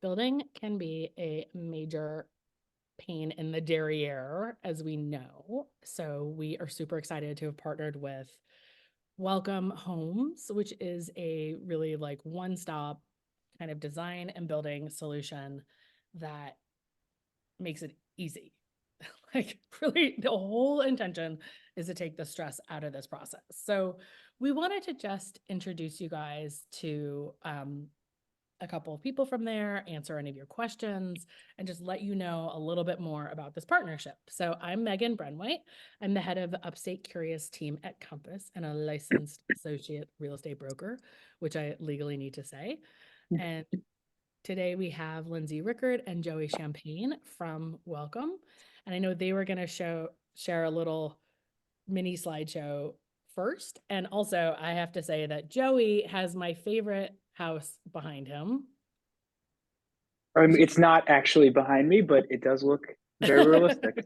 Building can be a major pain in the derriere, as we know. So we are super excited to have partnered with Welcome Homes, which is a really like one-stop kind of design and building solution that makes it easy. Like really the whole intention is to take the stress out of this process. So we wanted to just introduce you guys to a couple of people from there, answer any of your questions, and just let you know a little bit more about this partnership. So I'm Megan Brenwhite. I'm the head of the Upstate Curious team at Compass and a licensed associate real estate broker, which I legally need to say. And today we have Lindsey Rickert and Joey Shampain from Welcome. And I know they were going to share a little mini slideshow first. And also I have to say that Joey has my favorite house behind him. It's not actually behind me, but it does look very realistic.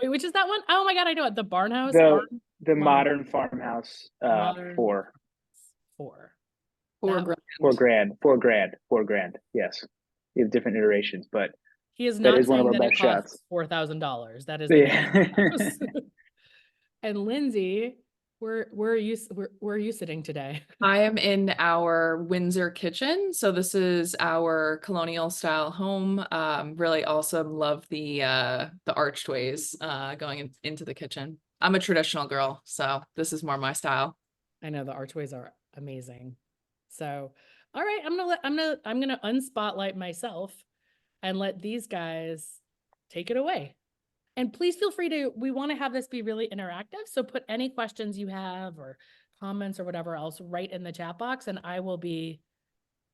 Wait, which is that one? Oh my God, I know it. The barn house? The modern farmhouse, Modern four. $4 grand. Yes. You have different iterations, but he is that not is one of saying our that it best costs shots. $4,000. That is the name of the house. And Lindsey, where are you sitting today? I am in our Windsor kitchen. So this is our colonial style home. Really awesome. Love the archways going into the kitchen. I'm a traditional girl, so this is more my style. I know the archways are amazing. So, all right, I'm gonna unspotlight myself and let these guys take it away. And please feel free to, we want to have this be really interactive. So put any questions you have or comments or whatever else right in the chat box. And I will be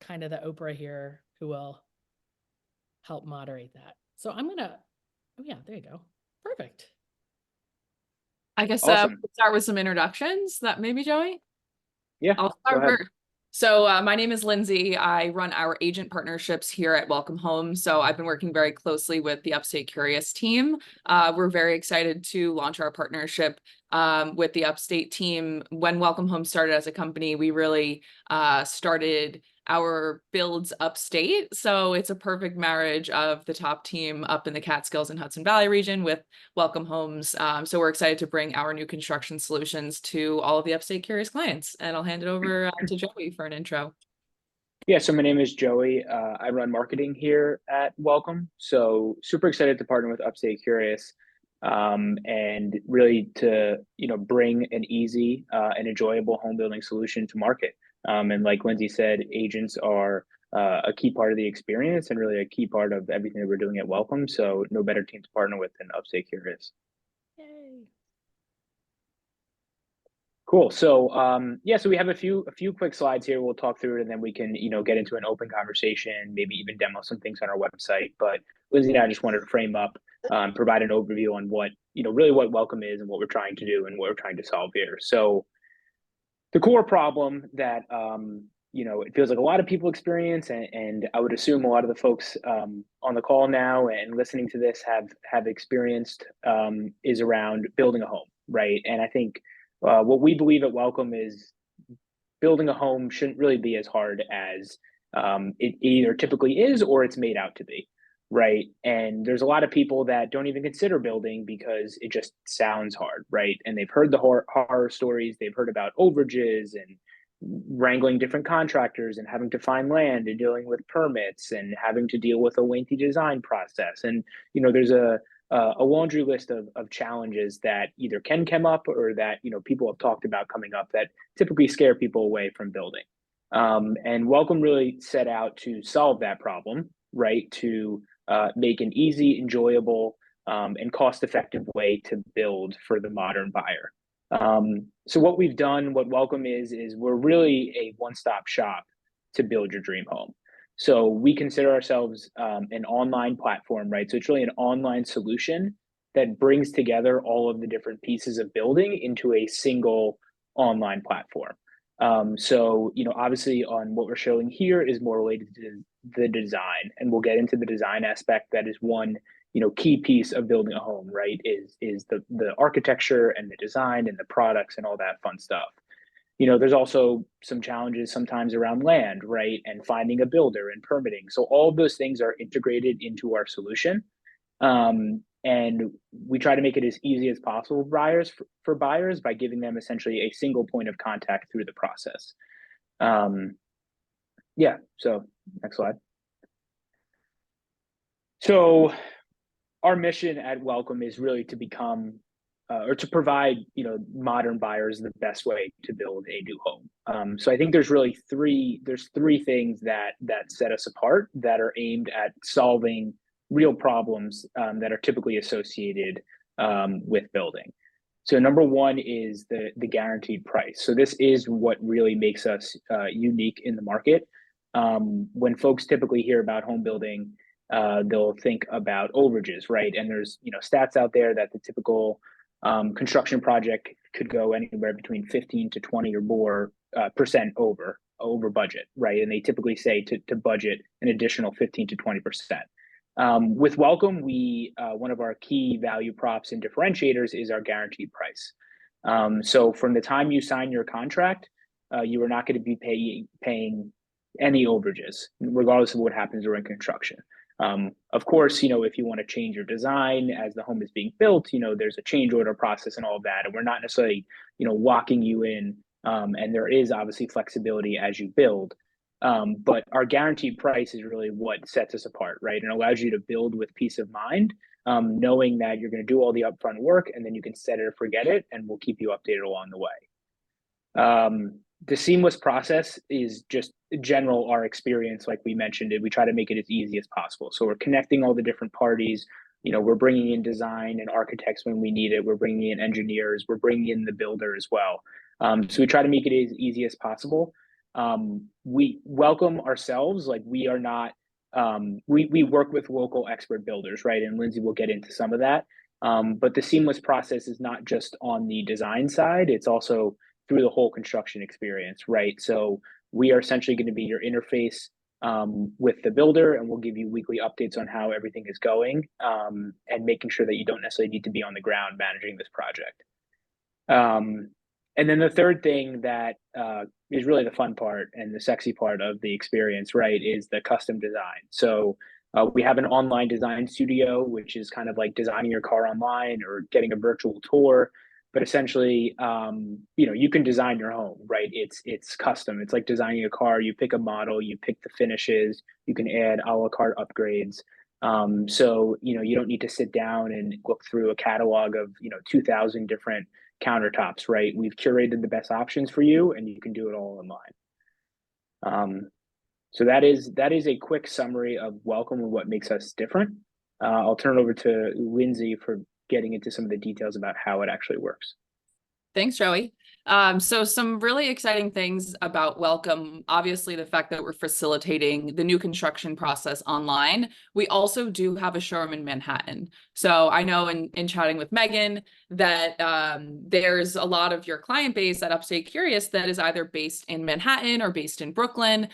kind of the Oprah here who will help moderate that. So I'm gonna, oh yeah, there you go. Perfect. I guess Awesome. we'll start with some introductions. That maybe Joey? Yeah, I'll start first. So my name is Lindsey. I run our agent partnerships here at Welcome Home. So I've been working very closely with the Upstate Curious team. We're very excited to launch our partnership with the Upstate team. When Welcome Home started as a company, we really started our builds upstate. So it's a perfect marriage of the top team up in the Catskills and Hudson Valley region with Welcome Homes. So we're excited to bring our new construction solutions to all of the Upstate Curious clients. And I'll hand it over to Joey for an intro. Yeah, so my name is Joey. I run marketing here at Welcome. So super excited to partner with Upstate Curious and really to bring an easy and enjoyable home building solution to market. And like Lindsey said, agents are a key part of the experience and really a key part of everything that we're doing at Welcome. So no better team to partner with than Upstate Curious. Yay. Cool. So yeah, so we have a few quick slides here. We'll talk through it and then we can, get into an open conversation, maybe even demo some things on our website. But Lindsey and I just wanted to frame up, provide an overview on what, really what Welcome is and what we're trying to do and what we're trying to solve here. So the core problem that it feels like a lot of people experience, and I would assume a lot of the folks on the call now and listening to this have experienced is around building a home, right? And I think what we believe at Welcome is building a home shouldn't really be as hard as it either typically is or it's made out to be, right? And there's a lot of people that don't even consider building because it just sounds hard, right? And they've heard the horror stories, they've heard about overages and wrangling different contractors and having to find land and dealing with permits and having to deal with a lengthy design process. And there's a laundry list of challenges that either can come up or that people have talked about coming up that typically scare people away from building. And Welcome really set out to solve that problem, right? To make an easy, enjoyable, and cost-effective way to build for the modern buyer. So what we've done, what Welcome is we're really a one-stop shop to build your dream home. So we consider ourselves an online platform, right? So it's really an online solution that brings together all of the different pieces of building into a single online platform. So, obviously on what we're showing here is more related to the design, and we'll get into the design aspect. That is one key piece of building a home, right? Is the architecture and the design and the products and all that fun stuff. there's also some challenges sometimes around land, right? And finding a builder and permitting. So all of those things are integrated into our solution. And we try to make it as easy as possible for buyers by giving them essentially a single point of contact through the process. Yeah, so next slide. So our mission at Welcome is really to become or to provide modern buyers the best way to build a new home. So I think there's really three things that set us apart that are aimed at solving real problems that are typically associated with building. So number one is the guaranteed price. So this is what really makes us unique in the market. When folks typically hear about home building, they'll think about overages, right? And there's stats out there that the typical construction project could go anywhere between 15 to 20 or more percent over budget, right? And they typically say to budget an additional 15 to 20%. With Welcome, we one of our key value props and differentiators is our guaranteed price. So from the time you sign your contract, you are not going to be paying any overages, regardless of what happens during construction. Of course, if you want to change your design as the home is being built, there's a change order process and all of that. And we're not necessarily, locking you in. And there is obviously flexibility as you build. But our guaranteed price is really what sets us apart, right? And allows you to build with peace of mind, knowing that you're going to do all the upfront work and then you can set it or forget it, and we'll keep you updated along the way. The seamless process is just general our experience, like we mentioned it. We try to make it as easy as possible. So we're connecting all the different parties. We're bringing in design and architects when we need it. We're bringing in engineers. We're bringing in the builder as well. So we try to make it as easy as possible. We Welcome ourselves, like we are not, we work with local expert builders, right? And Lindsey will get into some of that. But the seamless process is not just on the design side, it's also through the whole construction experience, right? So we are essentially going to be your interface with the builder, and we'll give you weekly updates on how everything is going, and making sure that you don't necessarily need to be on the ground managing this project. And then the third thing that is really the fun part and the sexy part of the experience, right, is the custom design. So we have an online design studio, which is kind of like designing your car online or getting a virtual tour. But essentially, you can design your home, right? It's custom. It's like designing a car. You pick a model, you pick the finishes, you can add a la carte upgrades. So you don't need to sit down and look through a catalog of 2,000 different countertops, right? We've curated the best options for you, and you can do it all online. So that is a quick summary of Welcome and what makes us different. I'll turn it over to Lindsey for getting into some of the details about how it actually works. Thanks, Joey. So some really exciting things about Welcome, obviously the fact that we're facilitating the new construction process online. We also do have a showroom in Manhattan. So I know in chatting with Megan that there's a lot of your client base at Upstate Curious that is either based in Manhattan or based in Brooklyn.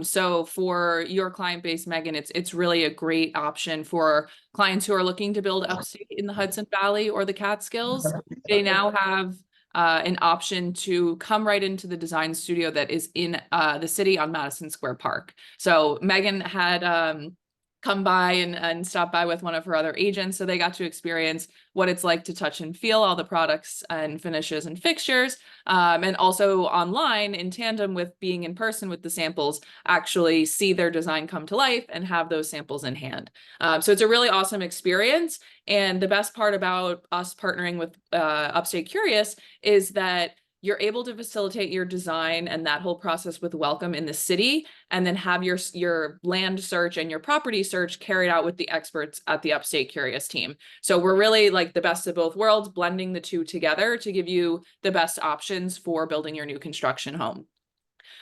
So for your client base, Megan, it's really a great option for clients who are looking to build upstate in the Hudson Valley or the Catskills. They now have an option to come right into the design studio that is in the city on Madison Square Park. So Megan had come by and stop by with one of her other agents. So they got to experience what it's like to touch and feel all the products and finishes and fixtures. And also online, in tandem with being in person with the samples, actually see their design come to life and have those samples in hand. So it's a really awesome experience. And the best part about us partnering with Upstate Curious is that you're able to facilitate your design and that whole process with Welcome in the city, and then have your land search and your property search carried out with the experts at the Upstate Curious team. So we're really like the best of both worlds, blending the two together to give you the best options for building your new construction home.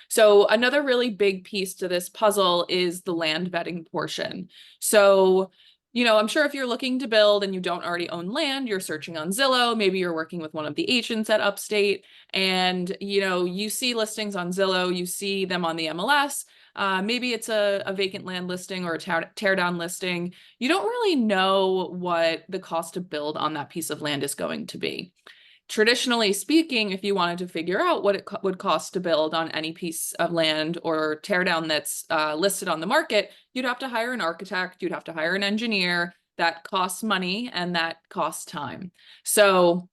So another really big piece to this puzzle is the land vetting portion. So I'm sure if you're looking to build and you don't already own land, you're searching on Zillow, maybe you're working with one of the agents at Upstate, and you see listings on Zillow, you see them on the MLS, maybe it's a vacant land listing or a tear down listing. You don't really know what the cost to build on that piece of land is going to be. Traditionally speaking, if you wanted to figure out what it would cost to build on any piece of land or tear down that's listed on the market, you'd have to hire an architect, you'd have to hire an engineer. That costs money and that costs time. So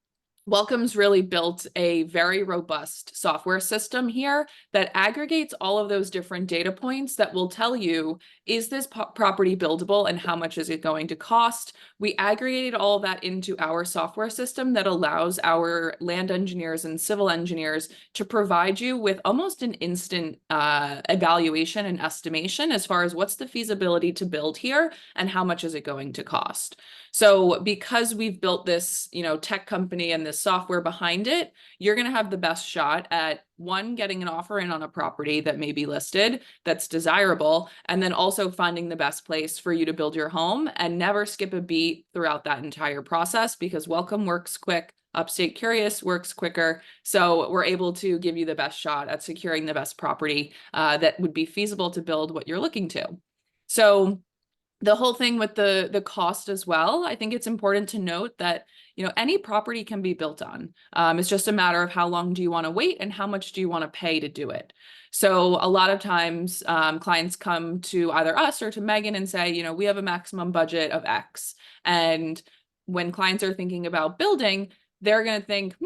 Welcome's really built a very robust software system here that aggregates all of those different data points that will tell you, is this property buildable and how much is it going to cost? We aggregated all of that into our software system that allows our land engineers and civil engineers to provide you with almost an instant evaluation and estimation as far as what's the feasibility to build here and how much is it going to cost. So because we've built this, tech company and this software behind it, you're going to have the best shot at one, getting an offer in on a property that may be listed that's desirable, and then also finding the best place for you to build your home and never skip a beat throughout that entire process, because Welcome works quick. Upstate Curious works quicker. So we're able to give you the best shot at securing the best property that would be feasible to build what you're looking to. So the whole thing with the cost as well, I think it's important to note that, any property can be built on. It's just a matter of how long do you want to wait and how much do you want to pay to do it. So a lot of times clients come to either us or to Megan and say, we have a maximum budget of X. And when clients are thinking about building, they're going to think,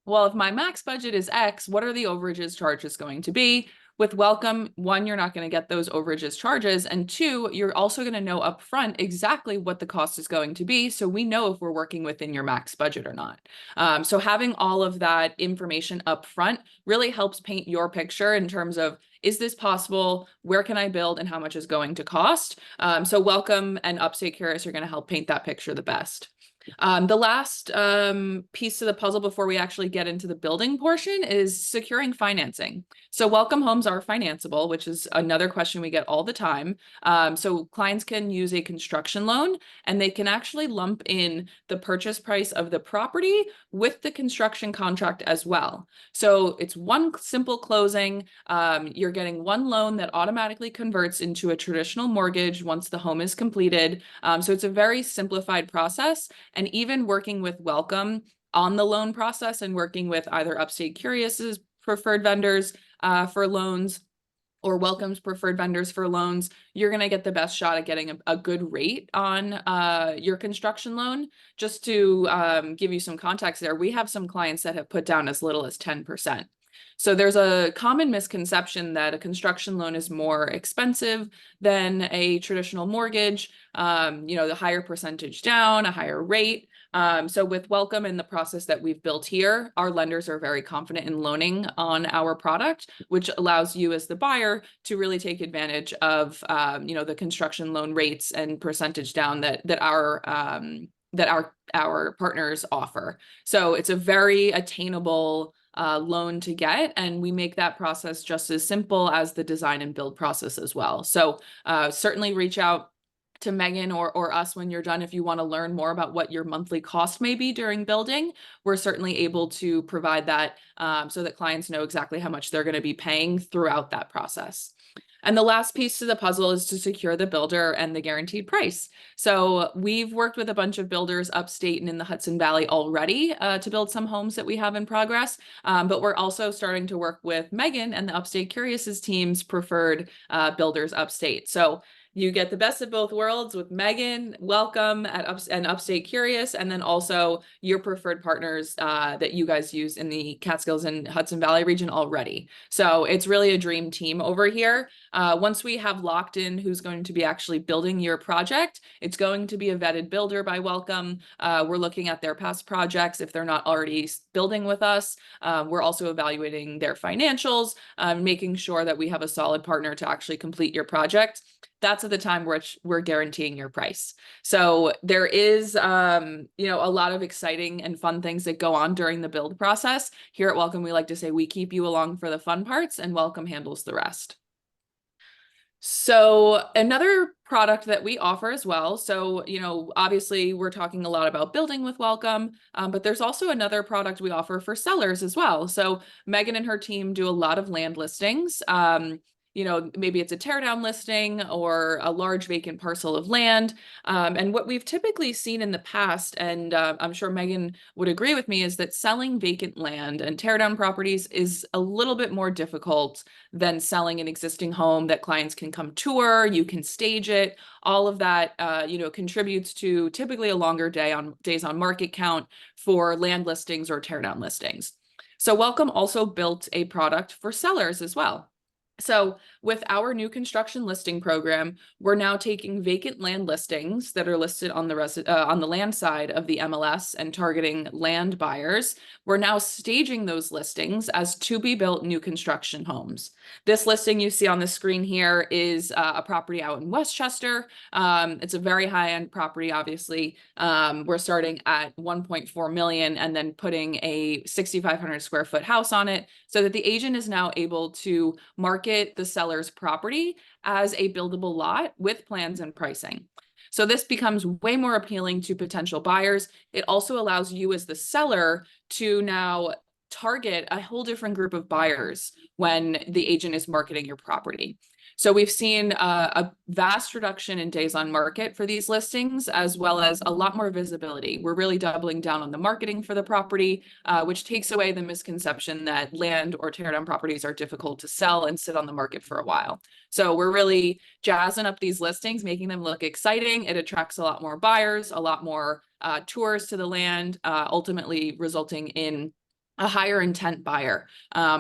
well, if my max budget is X, what are the overages charges going to be? With Welcome, one, you're not going to get those overages charges. And two, you're also going to know upfront exactly what the cost is going to be. So we know if we're working within your max budget or not. So having all of that information upfront really helps paint your picture in terms of, is this possible? Where can I build and how much is going to cost? So Welcome and Upstate Curious are going to help paint that picture the best. The last piece of the puzzle before we actually get into the building portion is securing financing. So Welcome homes are financeable, which is another question we get all the time. So clients can use a construction loan and they can actually lump in the purchase price of the property with the construction contract as well. So it's one simple closing. You're getting one loan that automatically converts into a traditional mortgage once the home is completed. So it's a very simplified process. And even working with Welcome on the loan process and working with either Upstate Curious's preferred vendors for loans or Welcome's preferred vendors for loans, you're going to get the best shot at getting a good rate on your construction loan. Just to give you some context there, we have some clients that have put down as little as 10%. So there's a common misconception that a construction loan is more expensive than a traditional mortgage, the higher percentage down, a higher rate. So with Welcome and the process that we've built here, our lenders are very confident in loaning on our product, which allows you as the buyer to really take advantage of, the construction loan rates and percentage down that our partners offer. So it's a very attainable loan to get, and we make that process just as simple as the design and build process as well. So certainly reach out to Megan or us when you're done if you want to learn more about what your monthly cost may be during building. We're certainly able to provide that so that clients know exactly how much they're going to be paying throughout that process. And the last piece to the puzzle is to secure the builder and the guaranteed price. So we've worked with a bunch of builders upstate and in the Hudson Valley already to build some homes that we have in progress. But we're also starting to work with Megan and the Upstate Curious's team's preferred builders upstate. So you get the best of both worlds with Megan, Welcome and Upstate Curious, and then also your preferred partners that you guys use in the Catskills and Hudson Valley region already. So it's really a dream team over here. Once we have locked in who's going to be actually building your project, it's going to be a vetted builder by Welcome. We're looking at their past projects if they're not already building with us. We're also evaluating their financials, making sure that we have a solid partner to actually complete your project. That's at the time which we're guaranteeing your price. So there is, a lot of exciting and fun things that go on during the build process. Here at Welcome, we like to say we keep you along for the fun parts and Welcome handles the rest. So another product that we offer as well. So, obviously we're talking a lot about building with Welcome, but there's also another product we offer for sellers as well. So Megan and her team do a lot of land listings. maybe it's a tear down listing or a large vacant parcel of land. And what we've typically seen in the past, and I'm sure Megan would agree with me, is that selling vacant land and tear down properties is a little bit more difficult than selling an existing home that clients can come tour, you can stage it. All of that, contributes to typically a longer days on market count for land listings or tear down listings. So Welcome also built a product for sellers as well. So with our new construction listing program, we're now taking vacant land listings that are listed on the land side of the MLS and targeting land buyers. We're now staging those listings as to be built new construction homes. This listing you see on the screen here is a property out in Westchester. It's a very high-end property, obviously. We're starting at 1.4 million and then putting a 6,500 square foot house on it so that the agent is now able to market the seller's property as a buildable lot with plans and pricing. So this becomes way more appealing to potential buyers. It also allows you as the seller to now target a whole different group of buyers when the agent is marketing your property. So we've seen a vast reduction in days on market for these listings, as well as a lot more visibility. We're really doubling down on the marketing for the property, which takes away the misconception that land or tear down properties are difficult to sell and sit on the market for a while. So we're really jazzing up these listings, making them look exciting. It attracts a lot more buyers, a lot more tours to the land, ultimately resulting in a higher intent buyer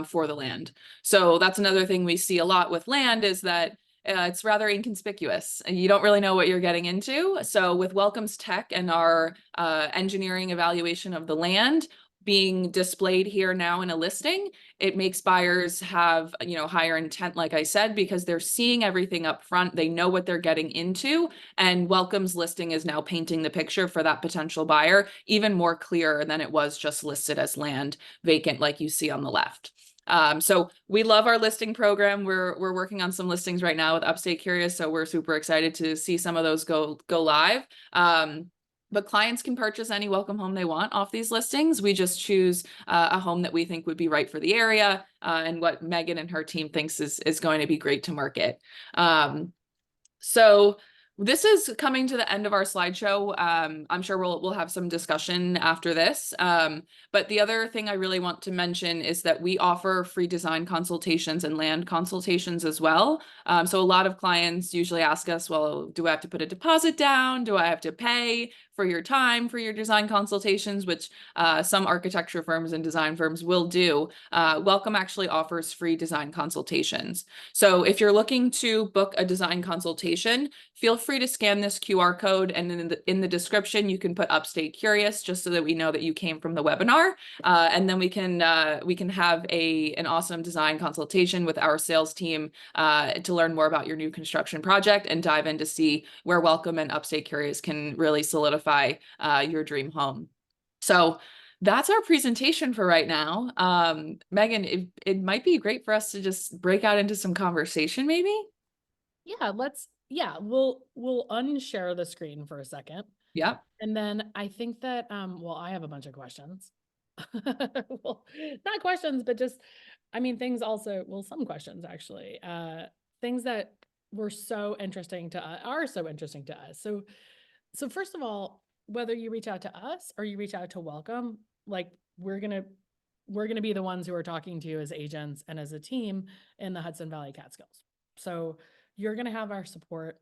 for the land. So that's another thing we see a lot with land is that it's rather inconspicuous and you don't really know what you're getting into. So with Welcome's tech and our engineering evaluation of the land being displayed here now in a listing, it makes buyers have, higher intent, like I said, because they're seeing everything up front. They know what they're getting into, and Welcome's listing is now painting the picture for that potential buyer even more clear than it was just listed as land vacant, like you see on the left. So we love our listing program. We're working on some listings right now with Upstate Curious, so we're super excited to see some of those go live. But clients can purchase any Welcome home they want off these listings. We just choose a home that we think would be right for the area and what Megan and her team thinks is going to be great to market. So this is coming to the end of our slideshow. I'm sure we'll have some discussion after this. But the other thing I really want to mention is that we offer free design consultations and land consultations as well. So a lot of clients usually ask us, well, do I have to put a deposit down? Do I have to pay for your time for your design consultations, which some architecture firms and design firms will do? Welcome actually offers free design consultations. So if you're looking to book a design consultation, feel free to scan this QR code, and in the description you can put Upstate Curious just so that we know that you came from the webinar, and then we can have an awesome design consultation with our sales team to learn more about your new construction project and dive in to see where Welcome and Upstate Curious can really solidify your dream home. So that's our presentation for right now. Megan, it might be great for us to just break out into some conversation maybe. Yeah, we'll unshare the screen for a second. Yeah. And then I think that, I have a bunch of questions. Well, not questions, but just, things also, some questions actually, things that are so interesting to us. So first of all, whether you reach out to us or you reach out to Welcome, like we're going to be the ones who are talking to you as agents and as a team in the Hudson Valley Catskills. So you're going to have our support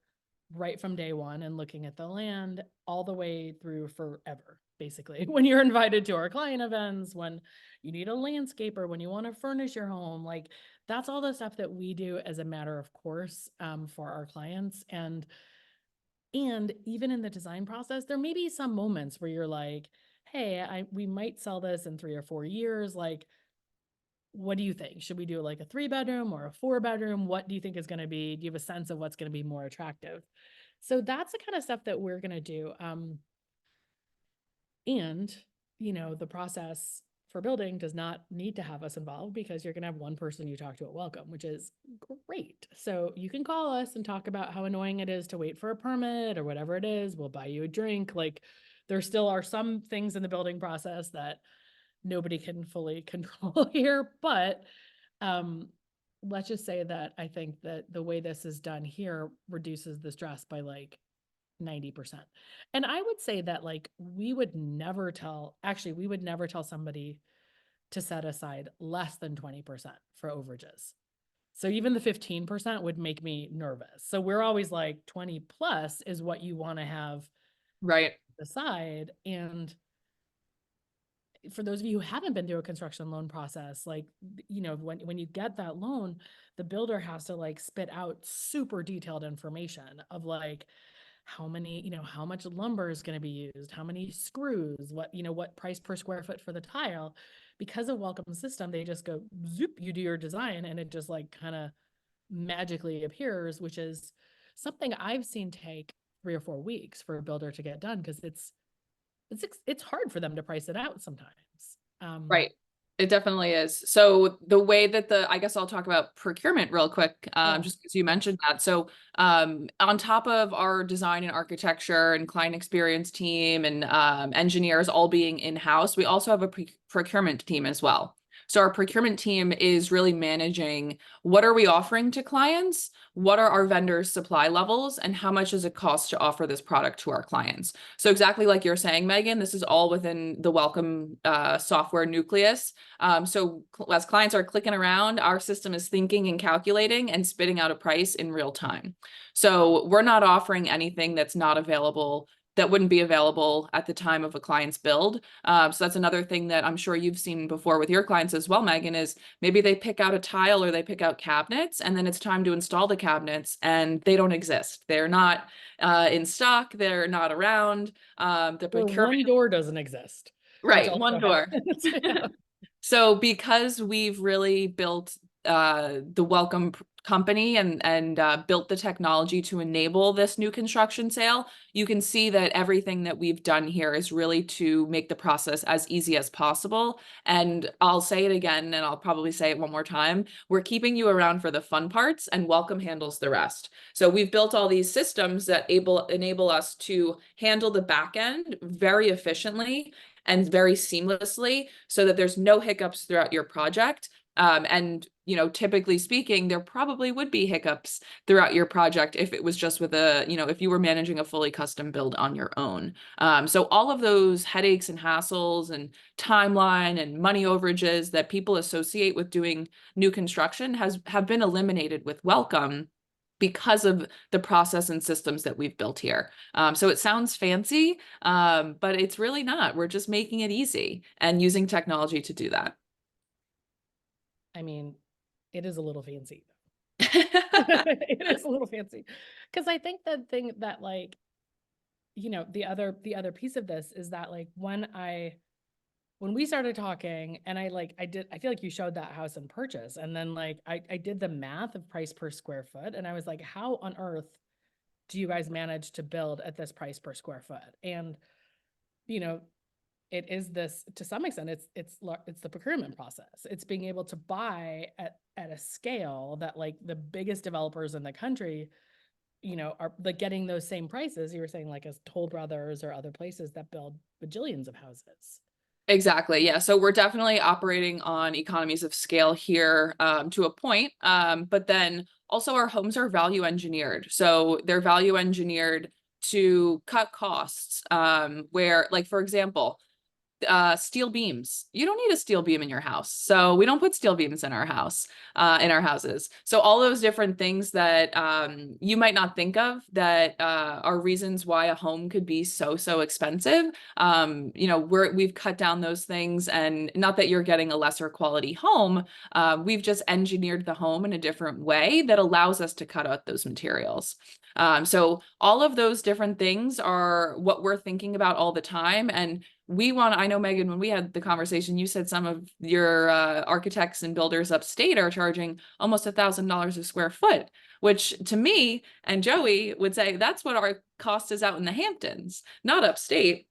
right from day one and looking at the land all the way through forever, basically. When you're invited to our client events, when you need a landscaper, when you want to furnish your home, like that's all the stuff that we do as a matter of course for our clients. And even in the design process, there may be some moments where you're like, hey, we might sell this in 3 or 4 years. Like, what do you think? Should we do like a 3-bedroom or a 4-bedroom? What do you think is going to be? Do you have a sense of what's going to be more attractive? So that's the kind of stuff that we're going to do. And, the process for building does not need to have us involved because you're going to have one person you talk to at Welcome, which is great. So you can call us and talk about how annoying it is to wait for a permit or whatever it is. We'll buy you a drink. Like there still are some things in the building process that nobody can fully control here, but let's just say that I think that the way this is done here reduces the stress by like 90%. And I would say that like we would never tell somebody to set aside less than 20% for overages. So even the 15% would make me nervous. So we're always like 20 plus is what you want to have Right. aside. And for those of you who haven't been through a construction loan process, like, when you get that loan, the builder has to like spit out super detailed information of like how much lumber is going to be used, how many screws, what price per square foot for the tile. Because of Welcome System, they just go zoop, you do your design and it just like kind of magically appears, which is something I've seen take 3 or 4 weeks for a builder to get done because it's hard for them to price it out sometimes. Right. It definitely is. So the way that I guess I'll talk about procurement real quick, just because you mentioned that. So on top of our design and architecture and client experience team and engineers all being in-house, we also have a procurement team as well. So our procurement team is really managing what are we offering to clients, what are our vendors' supply levels, and how much does it cost to offer this product to our clients. So exactly like you're saying, Megan, this is all within the Welcome software nucleus. So as clients are clicking around, our system is thinking and calculating and spitting out a price in real time. So we're not offering anything that's not available, that wouldn't be available at the time of a client's build. So that's another thing that I'm sure you've seen before with your clients as well, Megan, is maybe they pick out a tile or they pick out cabinets and then it's time to install the cabinets and they don't exist. They're not in stock. They're not around. The procurement, one door doesn't exist. right, one door. Yeah. So because we've really built the Welcome company and built the technology to enable this new construction sale, you can see that everything that we've done here is really to make the process as easy as possible. And I'll say it again, and I'll probably say it one more time. We're keeping you around for the fun parts, and Welcome handles the rest. So we've built all these systems that enable us to handle the back end very efficiently and very seamlessly so that there's no hiccups throughout your project. And, typically speaking, there probably would be hiccups throughout your project if it was just with if you were managing a fully custom build on your own. So all of those headaches and hassles and timeline and money overages that people associate with doing new construction have been eliminated with Welcome because of the process and systems that we've built here. So it sounds fancy, but it's really not. We're just making it easy and using technology to do that. I mean, it is a little fancy. It is a little fancy. Because I think the thing that like, the other piece of this is that like when we started talking and I feel like you showed that house in purchase and then like I did the math of price per square foot and I was like, how on earth do you guys manage to build at this price per square foot? And, it is this, to some extent, it's the procurement process. It's being able to buy at a scale that like the biggest developers in the country, are like getting those same prices. You were saying like as Toll Brothers or other places that build bajillions of houses. Exactly. Yeah. So we're definitely operating on economies of scale here to a point. But then also our homes are value engineered. So they're value engineered to cut costs where, like, for example, steel beams. You don't need a steel beam in your house. So we don't put steel beams in our house, in our houses. So all those different things that you might not think of that are reasons why a home could be so expensive. We've cut down those things, and not that you're getting a lesser quality home. We've just engineered the home in a different way that allows us to cut out those materials. So all of those different things are what we're thinking about all the time. And I know, Megan, when we had the conversation, you said some of your architects and builders upstate are charging almost $1,000 a square foot, which to me and Joey would say that's what our cost is out in the Hamptons, not upstate.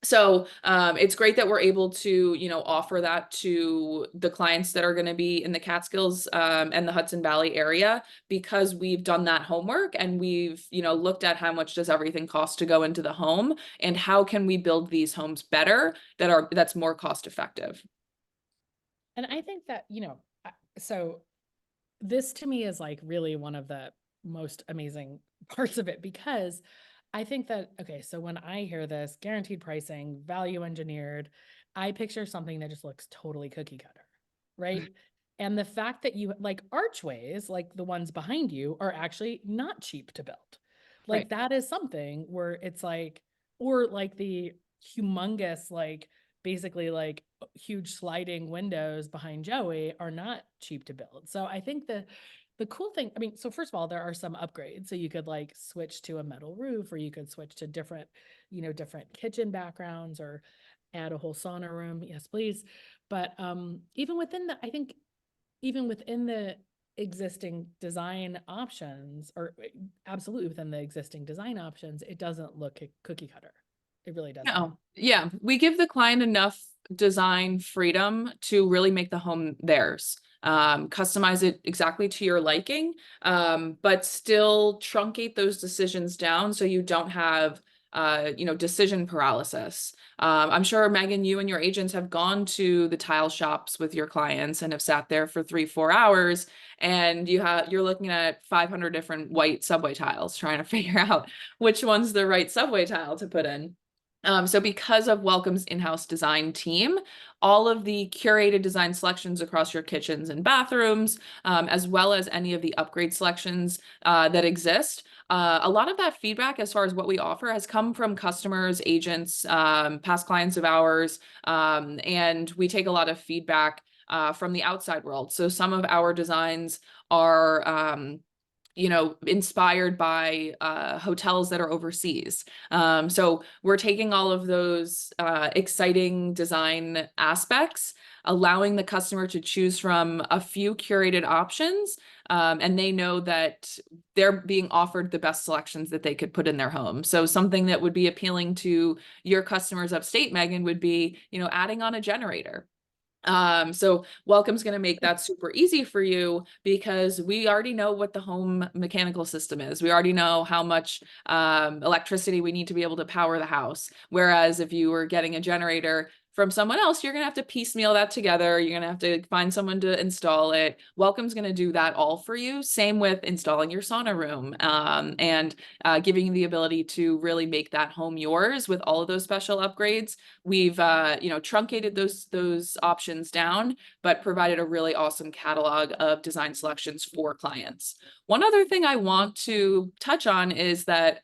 So it's great that we're able to, offer that to the clients that are going to be in the Catskills and the Hudson Valley area, because we've done that homework and we've, looked at how much does everything cost to go into the home and how can we build these homes better that's more cost effective. And I think that, so this to me is like really one of the most amazing parts of it, because I think that, okay, so when I hear this guaranteed pricing, value engineered, I picture something that just looks totally cookie cutter, right? And the fact that you like archways, like the ones behind you, are actually not cheap to build. Like Right. that is something where it's like, or like the humongous, like basically like huge sliding windows behind Joey are not cheap to build. So I think the cool thing, I mean, so first of all, there are some upgrades. So you could like switch to a metal roof, or you could switch to different, different kitchen backgrounds, or add a whole sauna room. Yes, please. But even within the, I think even within the existing design options, or absolutely within the existing design options, it doesn't look cookie cutter. It really doesn't. No, yeah, we give the client enough design freedom to really make the home theirs. Customize it exactly to your liking, but still truncate those decisions down so you don't have decision paralysis. I'm sure, Megan, you and your agents have gone to the tile shops with your clients and have sat there for 3-4 hours, and you're looking at 500 different white subway tiles trying to figure out which one's the right subway tile to put in. So because of Welcome's in-house design team, all of the curated design selections across your kitchens and bathrooms, as well as any of the upgrade selections that exist, a lot of that feedback as far as what we offer has come from customers, agents, past clients of ours, and we take a lot of feedback from the outside world. So some of our designs are inspired by hotels that are overseas. So we're taking all of those exciting design aspects, allowing the customer to choose from a few curated options, and they know that they're being offered the best selections that they could put in their home. So something that would be appealing to your customers upstate, Megan, would be, adding on a generator. So Welcome's going to make that super easy for you because we already know what the home mechanical system is. We already know how much electricity we need to be able to power the house. Whereas if you were getting a generator from someone else, you're going to have to piecemeal that together. You're going to have to find someone to install it. Welcome's going to do that all for you. Same with installing your sauna room, and giving you the ability to really make that home yours with all of those special upgrades. We've truncated those options down, but provided a really awesome catalog of design selections for clients. One other thing I want to touch on is that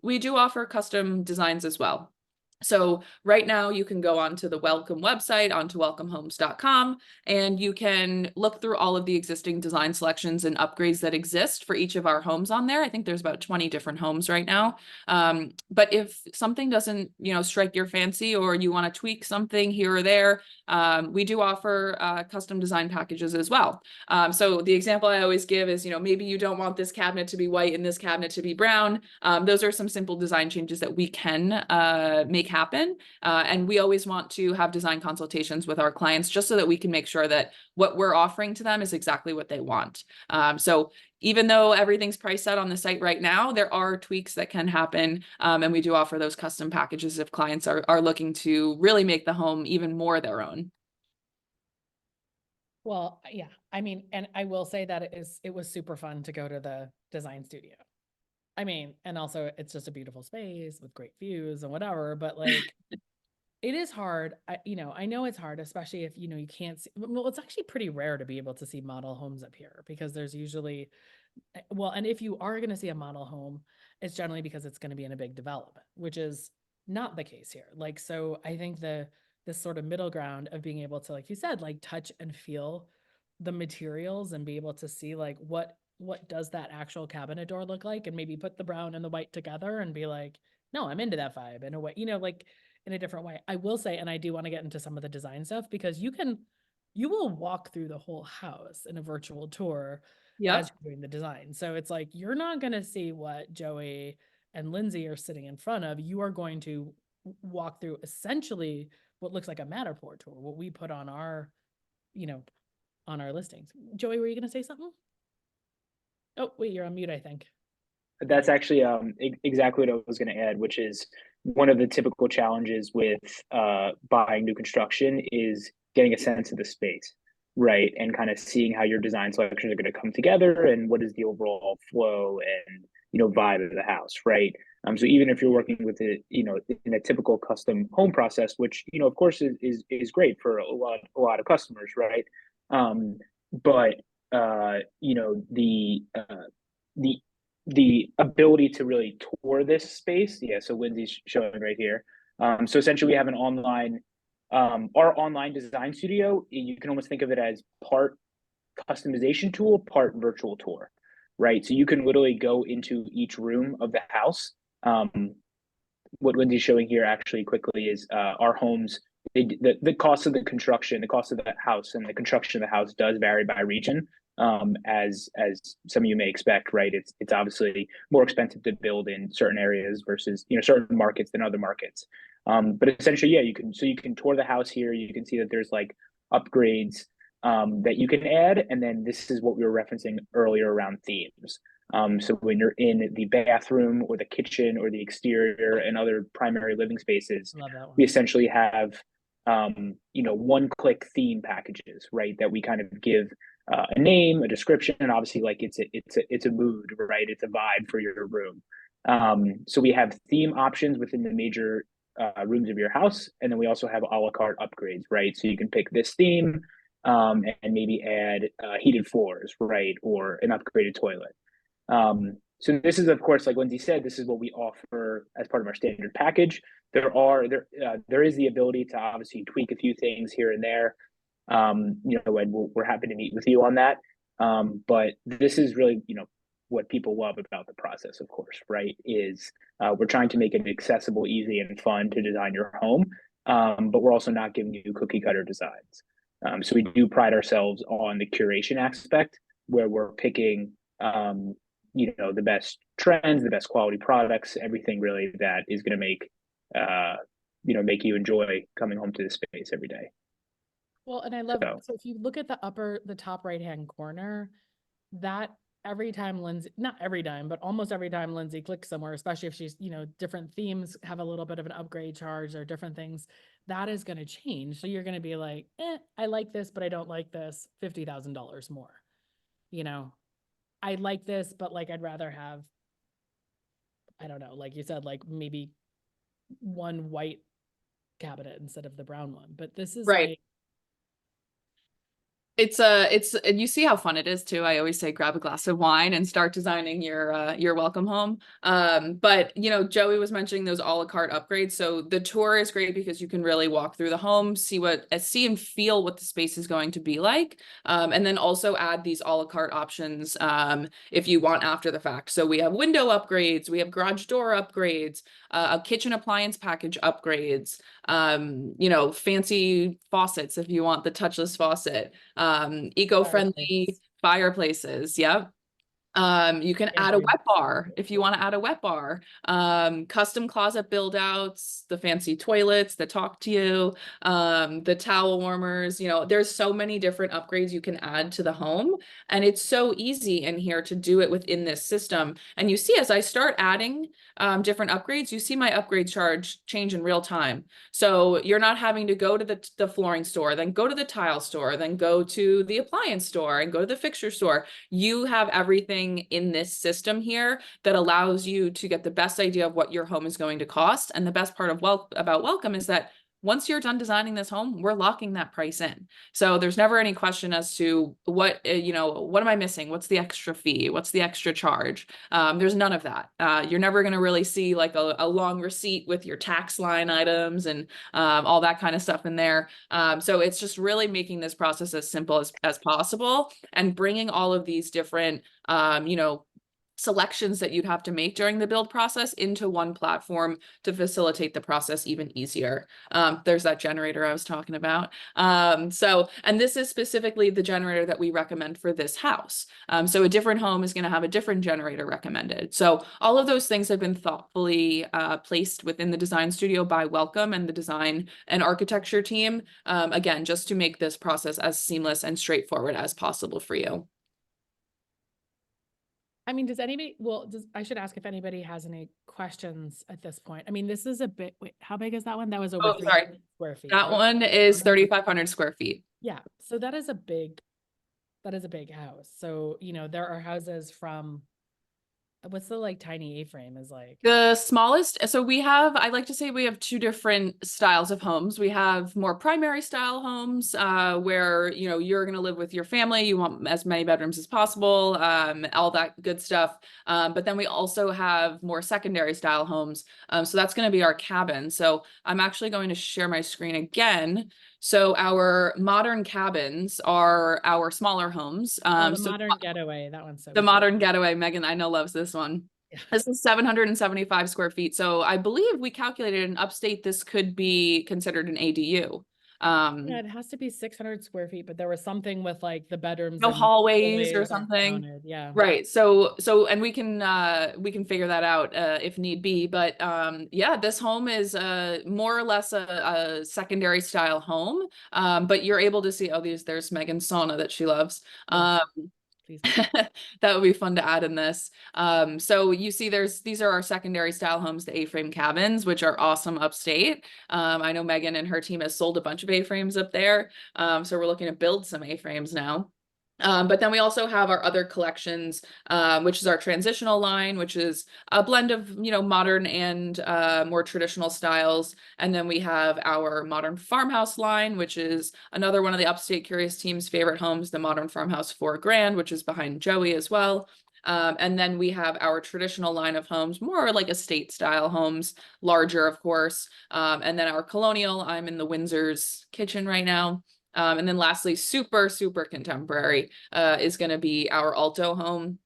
we do offer custom designs as well. So right now you can go onto the Welcome website, onto welcomehomes.com, and you can look through all of the existing design selections and upgrades that exist for each of our homes on there. I think there's about 20 different homes right now. But if something doesn't, strike your fancy, or you want to tweak something here or there, we do offer custom design packages as well. So the example I always give is, maybe you don't want this cabinet to be white and this cabinet to be brown. Those are some simple design changes that we can make happen. And we always want to have design consultations with our clients just so that we can make sure that what we're offering to them is exactly what they want. So even though everything's priced out on the site right now, there are tweaks that can happen. And we do offer those custom packages if clients are looking to really make the home even more their own. Well, yeah, I mean, and I will say that it was super fun to go to the design studio. I mean, and also it's just a beautiful space with great views and whatever, but like it is hard. I know it's hard, especially if, you can't see, well, it's actually pretty rare to be able to see model homes up here, because there's usually, well, and if you are going to see a model home, it's generally because it's going to be in a big development, which is not the case here. Like, so I think this sort of middle ground of being able to, like you said, like touch and feel the materials and be able to see like what does that actual cabinet door look like, and maybe put the brown and the white together and be like, no, I'm into that vibe in a way, like in a different way. I will say, and I do want to get into some of the design stuff, because you will walk through the whole house in a virtual tour as you're doing the design. So it's like, you're not going to see what Joey and Lindsey are sitting in front of. You are going to walk through essentially what looks like a Matterport tour, what we put on our, on our listings. Joey, were you going to say something? Oh, wait, you're on mute, I think. That's actually exactly what I was going to add, which is one of the typical challenges with buying new construction is getting a sense of the space. right? And kind of seeing how your design selections are going to come together and what is the overall flow and, vibe of the house, right? So even if you're working with it, in a typical custom home process, which, of course is great for a lot of customers, right? But the ability to really tour this space, yeah. So Lindsey's showing right here. So essentially, we have our online design studio. You can almost think of it as part customization tool, part virtual tour, right? So you can literally go into each room of the house. What Lindsey's showing here actually quickly is our homes. The cost of the construction, the cost of the house, and the construction of the house does vary by region. As some of you may expect, right? It's obviously more expensive to build in certain areas versus certain markets than other markets. But essentially, yeah, you can tour the house here. You can see that there's like upgrades that you can add, and then this is what we were referencing earlier around themes. So when you're in the bathroom or the kitchen or the exterior and other primary living spaces, Love that one. we essentially have one-click theme packages, right? That we kind of give a name, a description, and obviously like it's a mood, right? It's a vibe for your room. So we have theme options within the major rooms of your house, and then we also have a la carte upgrades, right? So you can pick this theme and maybe add heated floors, right, or an upgraded toilet. So this is, of course, like Lindsey said, this is what we offer as part of our standard package. There is the ability to obviously tweak a few things here and there, and we're happy to meet with you on that. But this is really, what people love about the process, of course, right? Is we're trying to make it accessible, easy, and fun to design your home, but we're also not giving you cookie cutter designs. So we do pride ourselves on the curation aspect, where we're picking the best trends, the best quality products, everything really that is going to make you enjoy coming home to the space every day. Well, and I love, so if you look at the top right-hand corner, that every time Lindsey, not every time, but almost every time Lindsey clicks somewhere, especially if she's, different themes have a little bit of an upgrade charge or different things, that is going to change. So you're going to be like, I like this, but I don't like this, $50,000 more, I like this, but like, I'd rather have, I don't know, like you said, like maybe one white cabinet instead of the brown one, but this is Right. like, and you see how fun it is too. I always say grab a glass of wine and start designing your welcome home. But Joey was mentioning those a la carte upgrades. So the tour is great because you can really walk through the home, see and feel what the space is going to be like. And then also add these a la carte options if you want after the fact. So we have window upgrades, we have garage door upgrades, a kitchen appliance package upgrades, fancy faucets if you want the touchless faucet, eco-friendly fireplaces. Yep. You can add a wet bar if you want to add a wet bar, custom closet build outs, the fancy toilets that talk to you, the towel warmers, there's so many different upgrades you can add to the home. And it's so easy in here to do it within this system. And you see, as I start adding different upgrades, you see my upgrade charge change in real time. So you're not having to go to the flooring store, then go to the tile store, then go to the appliance store and go to the fixture store. You have everything in this system here that allows you to get the best idea of what your home is going to cost. And the best part of about Welcome is that once you're done designing this home, we're locking that price in. So there's never any question as to what am I missing? What's the extra fee? What's the extra charge? There's none of that. You're never going to really see like a long receipt with your tax line items and all that kind of stuff in there. So it's just really making this process as simple as possible and bringing all of these different selections that you'd have to make during the build process into one platform to facilitate the process even easier. There's that generator I was talking about. And this is specifically the generator that we recommend for this house. So a different home is going to have a different generator recommended. So all of those things have been thoughtfully placed within the design studio by Welcome and the design and architecture team. Again, just to make this process as seamless and straightforward as possible for you. I mean, I should ask if anybody has any questions at this point. I mean, this is a bit, wait, how big is that one? That was over 300 square feet. That one is 3,500 square feet. Yeah. So that is a big house. So, there are houses from, what's the like tiny A-frame is like? The smallest, so I like to say we have two different styles of homes. We have more primary style homes, where, you're going to live with your family. You want as many bedrooms as possible, all that good stuff. But then we also have more secondary style homes. So that's going to be our cabin. So I'm actually going to share my screen again. So our modern cabins are our smaller homes. The So modern getaway, that one's so the cute. modern getaway, Megan, I know loves this one. Yeah. This is 775 square feet. So I believe we calculated in Upstate, this could be considered an ADU. Yeah, it has to be 600 square feet, but there was something with like the bedrooms No and hallways or aren't something. counted. Yeah. Right. So and we can figure that out if need be. But yeah, this home is more or less a secondary style home. But you're able to see, there's Megan's sauna that she loves. Yes. Please. That would be fun to add in this. So you see these are our secondary style homes, the A-frame cabins, which are awesome upstate. I know Megan and her team has sold a bunch of A-frames up there. So we're looking to build some A-frames now. But then we also have our other collections, which is our transitional line, which is a blend of, modern and more traditional styles. And then we have our modern farmhouse line, which is another one of the Upstate Curious team's favorite homes, the modern farmhouse 4 Grand, which is behind Joey as well. And then we have our traditional line of homes, more like estate style homes, larger, of course. And then our colonial, I'm in the Windsor's kitchen right now. And then lastly, super, super contemporary is going to be our Alto home.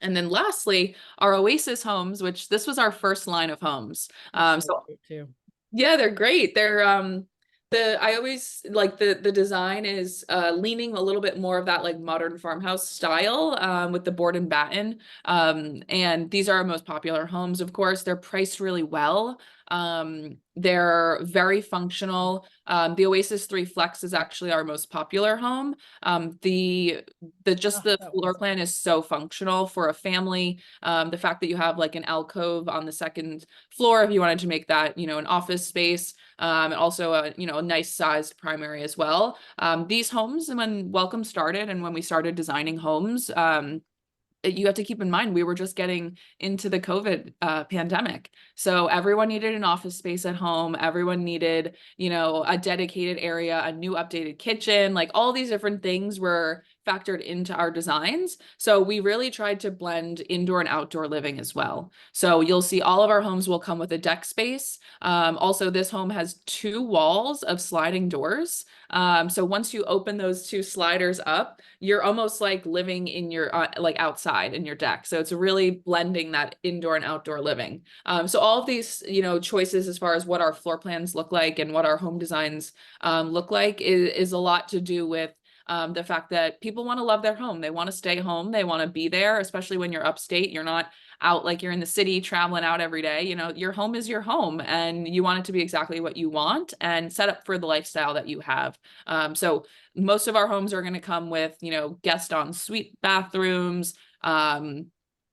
And then lastly, our Oasis homes, which this was our first line of homes. So Cute too. yeah, they're great. They're I always like the design is leaning a little bit more of that like modern farmhouse style with the board and batten. And these are our most popular homes, of course. They're priced really well. They're very functional. The Oasis 3 Flex is actually our most popular home. The floor plan is so functional for a family. The fact that you have like an alcove on the second floor, if you wanted to make that, an office space, and also a nice sized primary as well. These homes, when Welcome started and when we started designing homes, you have to keep in mind, we were just getting into the COVID pandemic. So everyone needed an office space at home. Everyone needed, a dedicated area, a new updated kitchen, like all these different things were factored into our designs. So we really tried to blend indoor and outdoor living as well. So you'll see all of our homes will come with a deck space. Also, this home has 2 walls of sliding doors. So once you open those 2 sliders up, you're almost like living in your like outside in your deck. So it's really blending that indoor and outdoor living. So all of these, choices as far as what our floor plans look like and what our home designs look like is a lot to do with the fact that people want to love their home. They want to stay home. They want to be there, especially when you're upstate. You're not out like you're in the city traveling out every day. Your home is your home and you want it to be exactly what you want and set up for the lifestyle that you have. So most of our homes are going to come with, guest en suite bathrooms,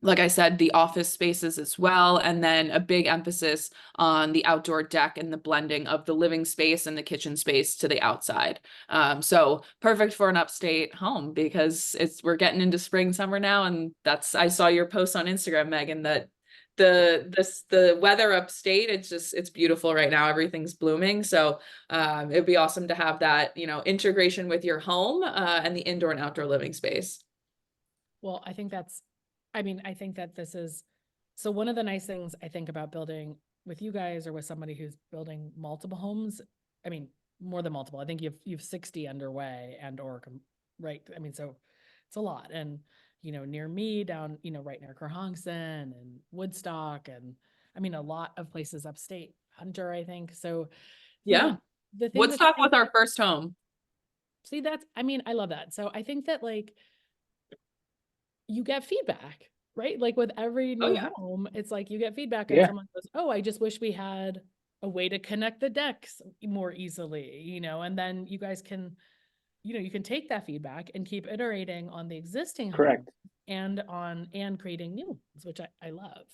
like I said, the office spaces as well, and then a big emphasis on the outdoor deck and the blending of the living space and the kitchen space to the outside. So perfect for an upstate home because we're getting into spring, summer now, and I saw your post on Instagram, Megan, that the weather upstate, it's beautiful right now. Everything's blooming. So it'd be awesome to have that, integration with your home and the indoor and outdoor living space. Well, I think that this is, so one of the nice things I think about building with you guys or with somebody who's building multiple homes, more than multiple, I think you've 60 underway right. So it's a lot. And, near me down, right near Kerhonkson and Woodstock and a lot of places upstate, Hunter, I think. So yeah, the thing Woodstock was our first home. See, I love that. So I think that like, you get feedback, right? Like with every new home, it's like you get feedback and someone goes, "Oh, I just wish we had a way to connect the decks more easily," and then you guys can, you can take that feedback and keep iterating on the existing home Correct. and creating new ones, which I love.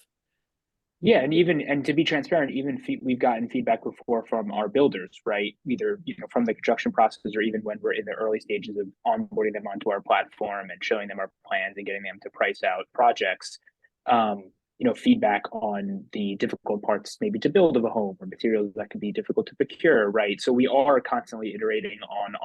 Yeah, and to be transparent, we've gotten feedback before from our builders, right? Either from the construction process or even when we're in the early stages of onboarding them onto our platform and showing them our plans and getting them to price out projects. Feedback on the difficult parts maybe to build of a home or materials that can be difficult to procure, right? So we are constantly iterating on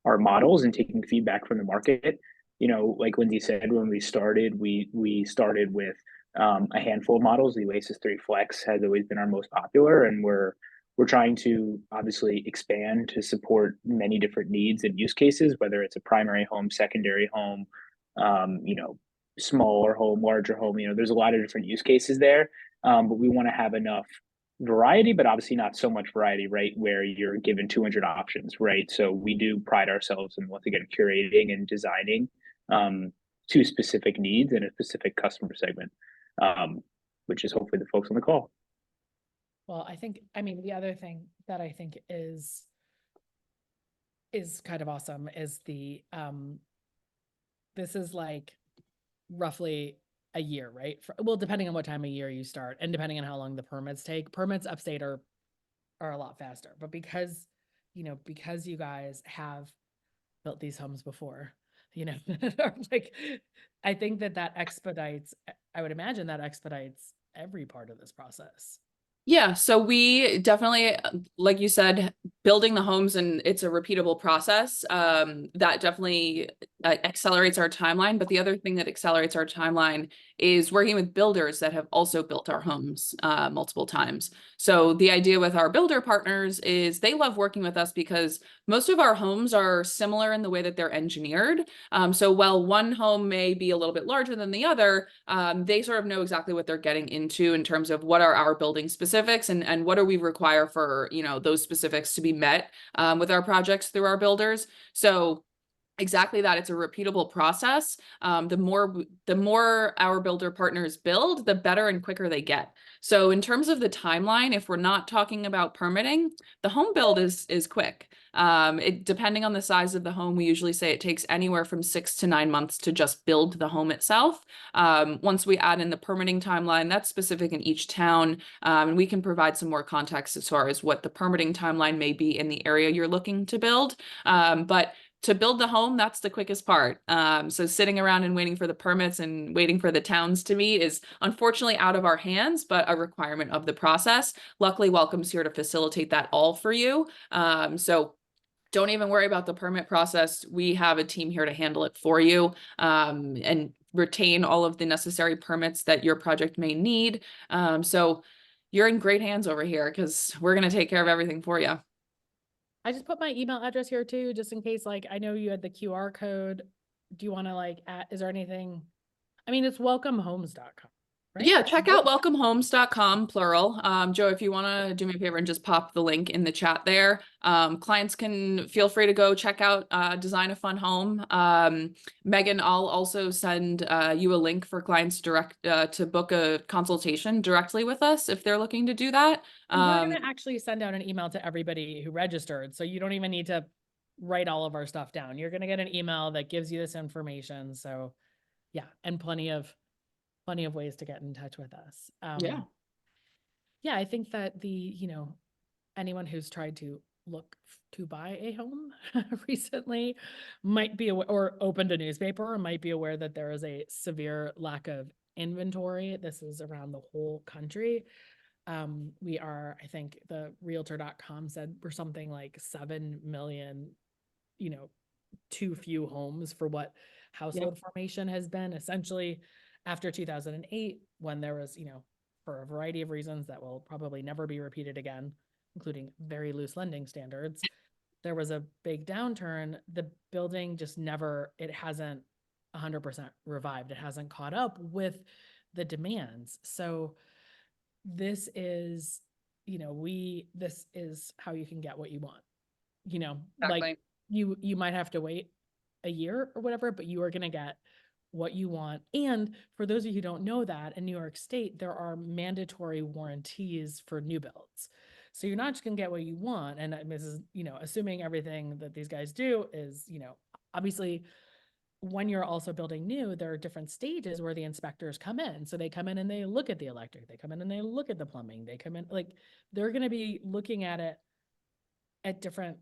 our models and taking feedback from the market. Like Lindsey said, when we started, we started with a handful of models. The Oasis 3 Flex has always been our most popular, and we're trying to obviously expand to support many different needs and use cases, whether it's a primary home, secondary home, smaller home, larger home. There's a lot of different use cases there, but we want to have enough variety, but obviously not so much variety, right, where you're given 200 options, right? So we do pride ourselves in, once again, curating and designing to specific needs and a specific customer segment, which is hopefully the folks on the call. Well, the other thing that I think is kind of awesome is this is like roughly a year, right? Depending on what time of year you start and depending on how long the permits take. Permits upstate are a lot faster, but because you guys have built these homes before, like, I think I would imagine that expedites every part of this process. Yeah, so we definitely, like you said, building the homes, and it's a repeatable process. That definitely accelerates our timeline. But the other thing that accelerates our timeline is working with builders that have also built our homes multiple times. So the idea with our builder partners is they love working with us because most of our homes are similar in the way that they're engineered. So while one home may be a little bit larger than the other, they sort of know exactly what they're getting into in terms of what are our building specifics and what do we require for those specifics to be met with our projects through our builders. So exactly that, it's a repeatable process. The more our builder partners build, the better and quicker they get. So in terms of the timeline, if we're not talking about permitting, the home build is quick. Depending on the size of the home, we usually say it takes anywhere from 6 to 9 months to just build the home itself. Once we add in the permitting timeline, that's specific in each town, and we can provide some more context as far as what the permitting timeline may be in the area you're looking to build. But to build the home, that's the quickest part. So sitting around and waiting for the permits and waiting for the towns to meet is unfortunately out of our hands, but a requirement of the process. Luckily, Welcome's here to facilitate that all for you. So don't even worry about the permit process. We have a team here to handle it for you, and retain all of the necessary permits that your project may need. So you're in great hands over here because we're going to take care of everything for you. I just put my email address here too, just in case, like, I know you had the QR code. Do you want to is there anything? It's welcomehomes.com, right? Yeah, check out welcomehomes.com, plural. Joe, if you want to do me a favor and just pop the link in the chat there. Clients can feel free to go check out Design a Fun Home. Megan, I'll also send you a link for clients to book a consultation directly with us if they're looking to do that. We're going to actually send out an email to everybody who registered, so you don't even need to write all of our stuff down. You're going to get an email that gives you this information. So yeah, and plenty of ways to get in touch with us. Yeah, I think that anyone who's tried to look to buy a home recently might be aware, or opened a newspaper, or might be aware that there is a severe lack of inventory. This is around the whole country. I think the realtor.com said we're something like 7 million, too few homes for what household formation has been. Essentially, after 2008, when there was, for a variety of reasons that will probably never be repeated again, including very loose lending standards, there was a big downturn. The building just it hasn't 100% revived. It hasn't caught up with the demands. So this is, this is how you can get what you want, Exactly. like you might have to wait a year or whatever, but you are going to get what you want. And for those of you who don't know that, in New York State, there are mandatory warranties for new builds. So you're not just going to get what you want. And this is, assuming everything that these guys do is, obviously when you're also building new, there are different stages where the inspectors come in. So they come in and they look at the electric, they come in and they look at the plumbing, they come in, like, they're going to be looking at it at different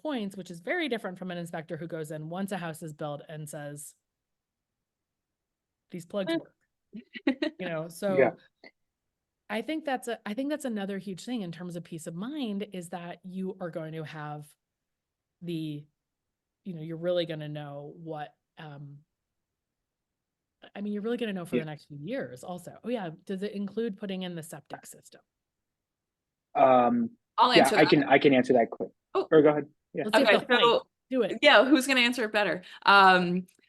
points, which is very different from an inspector who goes in once a house is built and says, these plugs work, you know? So Yeah. I think that's another huge thing in terms of peace of mind, is that you are going to have you're really going to know what, you're really going to know for the next few years also. Oh yeah. Does it include putting in the septic system? I'll Yeah, answer I that. can answer that quick. Oh. Or go ahead. Yeah. Let's see if Okay, they'll fight. Do it. yeah, who's going to answer it better?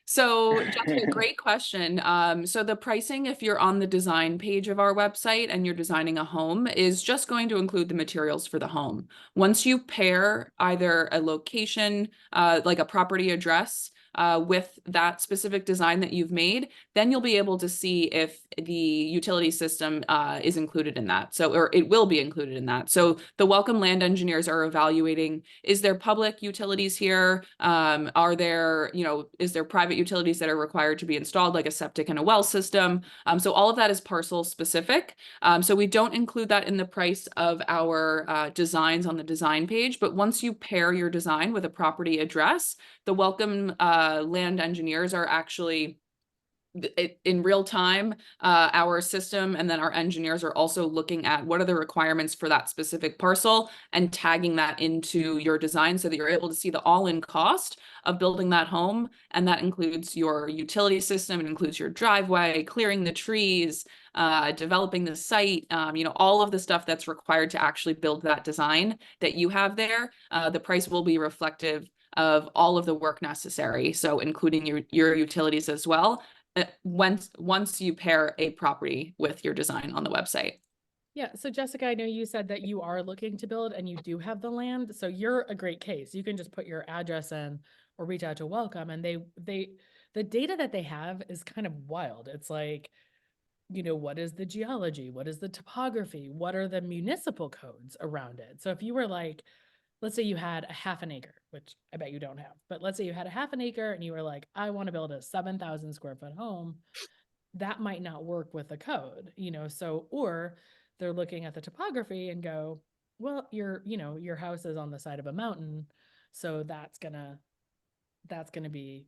So Jessica, great question. So the pricing, if you're on the design page of our website and you're designing a home, is just going to include the materials for the home. Once you pair either a location, like a property address, with that specific design that you've made, then you'll be able to see if the utility system is included in that. So, or it will be included in that. So the Welcome Land engineers are evaluating, is there public utilities here? Are there, is there private utilities that are required to be installed, like a septic and a well system? So all of that is parcel specific. So we don't include that in the price of our designs on the design page, but once you pair your design with a property address, the Welcome Land engineers are actually in real time, our system and then our engineers are also looking at what are the requirements for that specific parcel and tagging that into your design so that you're able to see the all-in cost of building that home. And that includes your utility system, it includes your driveway, clearing the trees, developing the site, all of the stuff that's required to actually build that design that you have there. The price will be reflective of all of the work necessary, so including your utilities as well, once you pair a property with your design on the website. Yeah. So Jessica, I know you said that you are looking to build and you do have the land. So you're a great case. You can just put your address in or reach out to Welcome, and the data that they have is kind of wild. It's like, what is the geology? What is the topography? What are the municipal codes around it? So if you were like, let's say you had a half an acre, which I bet you don't have, but let's say you had a half an acre and you were like, I want to build a 7,000 square foot home. That might not work with the code, or they're looking at the topography and go, well, your house is on the side of a mountain. So that's gonna be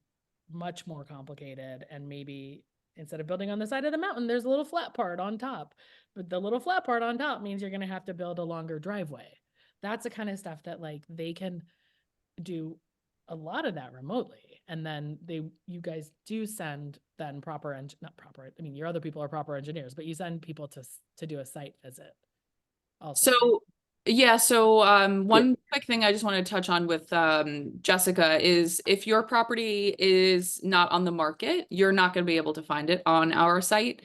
much more complicated. And maybe instead of building on the side of the mountain, there's a little flat part on top, but the little flat part on top means you're going to have to build a longer driveway. That's the kind of stuff that like they can do a lot of that remotely. And then you guys do send then your other people are proper engineers, but you send people to do a site visit also. So yeah, so one quick thing I just want to touch on with Jessica is if your property is not on the market, you're not going to be able to find it on our site.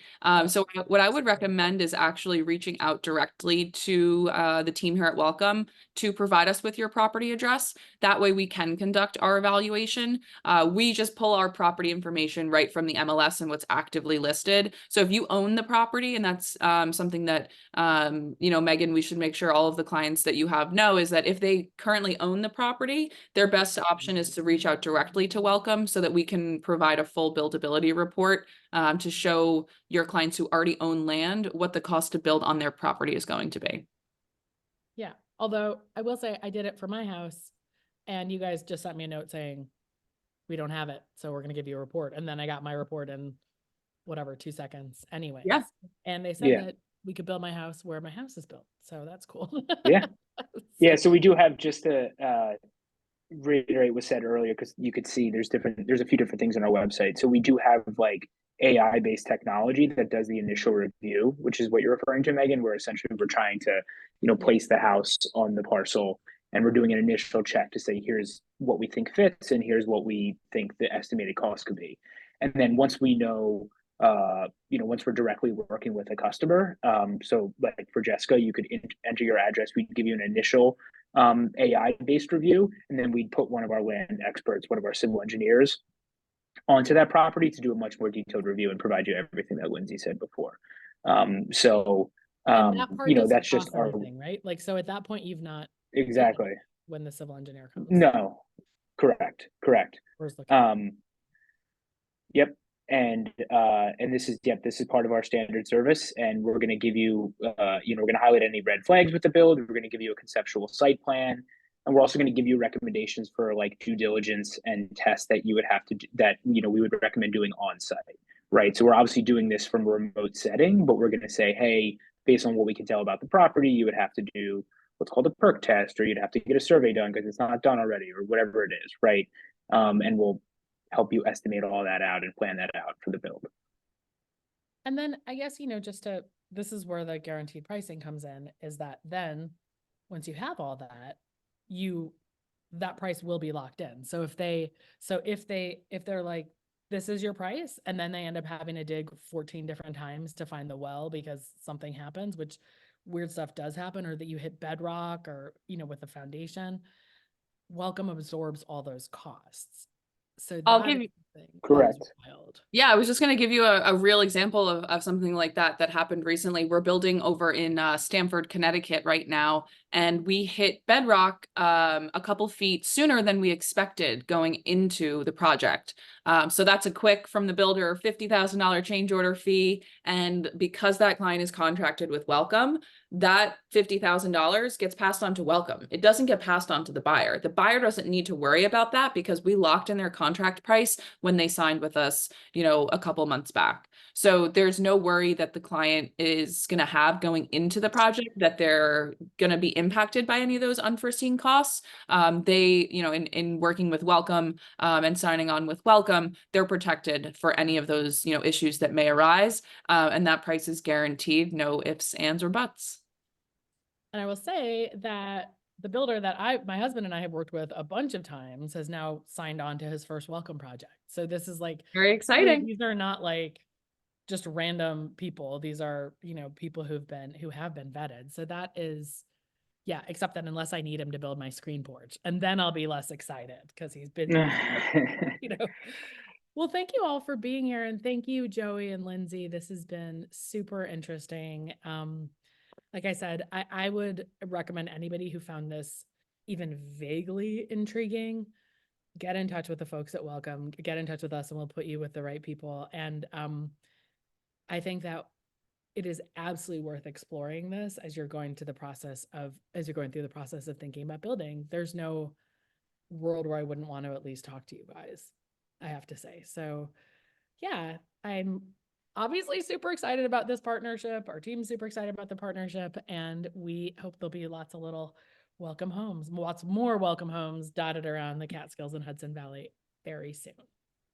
So what I would recommend is actually reaching out directly to the team here at Welcome to provide us with your property address. That way we can conduct our evaluation. We just pull our property information right from the MLS and what's actively listed. So if you own the property, and that's something that, Megan, we should make sure all of the clients that you have know, is that if they currently own the property, their best option is to reach out directly to Welcome so that we can provide a full buildability report to show your clients who already own land what the cost to build on their property is going to be. Yeah. Although I will say I did it for my house and you guys just sent me a note saying, we don't have it, so we're going to give you a report. And then I got my report in 2 seconds anyways. Yeah. And they said that we could build my house where my house is built. So that's cool. Yeah. Yeah. So we do have, just to reiterate what said earlier, because you could see there's a few different things on our website. So we do have like AI based technology that does the initial review, which is what you're referring to, Megan, where essentially we're trying to, place the house on the parcel, and we're doing an initial check to say, here's what we think fits and here's what we think the estimated cost could be. And then once we know, once we're directly working with a customer, so like for Jessica, you could enter your address, we'd give you an initial AI based review, and then we'd put one of our land experts, one of our civil engineers, onto that property to do a much more detailed review and provide you everything that Lindsey said before. And that part that's just our thing, right? Like, so at that point, you've not exactly when the civil engineer comes. No, correct. Yep. And this is, this is part of our standard service, and we're going to give you, we're going to highlight any red flags with the build. We're going to give you a conceptual site plan, and we're also going to give you recommendations for like due diligence and tests that you would have to do, that, we would recommend doing on site, right? So we're obviously doing this from a remote setting, but we're going to say, hey, based on what we can tell about the property, you would have to do what's called a perk test, or you'd have to get a survey done because it's not done already, or whatever it is, right? And we'll help you estimate all that out and plan that out for the build. And then I guess, this is where the guaranteed pricing comes in, is that then once you have all that, that price will be locked in. So if they're like, this is your price, and then they end up having to dig 14 different times to find the well because something happens, which weird stuff does happen, or that you hit bedrock, or, with the foundation, Welcome absorbs all those costs. So I'll that give is you, something that is Correct. wild. yeah, I was just going to give you a real example of something like that happened recently. We're building over in Stamford, Connecticut right now, and we hit bedrock a couple feet sooner than we expected going into the project. So that's a quick from the builder $50,000 change order fee. And because that client is contracted with Welcome, that $50,000 gets passed on to Welcome. It doesn't get passed on to the buyer. The buyer doesn't need to worry about that because we locked in their contract price when they signed with us, a couple months back. So there's no worry that the client is going to have going into the project that they're going to be impacted by any of those unforeseen costs. They, in working with Welcome and signing on with Welcome, they're protected for any of those, issues that may arise. And that price is guaranteed, no ifs, ands, or buts. And I will say that the builder that my husband and I have worked with a bunch of times has now signed on to his first Welcome project. So this is like Very exciting. These are not like just random people. These are, people who have been vetted. So that is, yeah, except that unless I need him to build my screen porch, and then I'll be less excited because he's been, Well, thank you all for being here. And thank you, Joey and Lindsey. This has been super interesting. Like I said, I would recommend anybody who found this even vaguely intriguing, get in touch with the folks at Welcome, get in touch with us, and we'll put you with the right people. And I think that it is absolutely worth exploring this as you're going through the process of thinking about building. There's no world where I wouldn't want to at least talk to you guys, I have to say. So yeah, I'm obviously super excited about this partnership. Our team's super excited about the partnership, and we hope there'll be lots of little welcome homes, lots more welcome homes dotted around the Catskills and Hudson Valley very soon.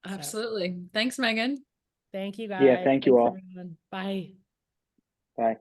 Absolutely. So, thanks, Megan. Thank you guys. Yeah, thank you all. Everyone. Bye. Bye.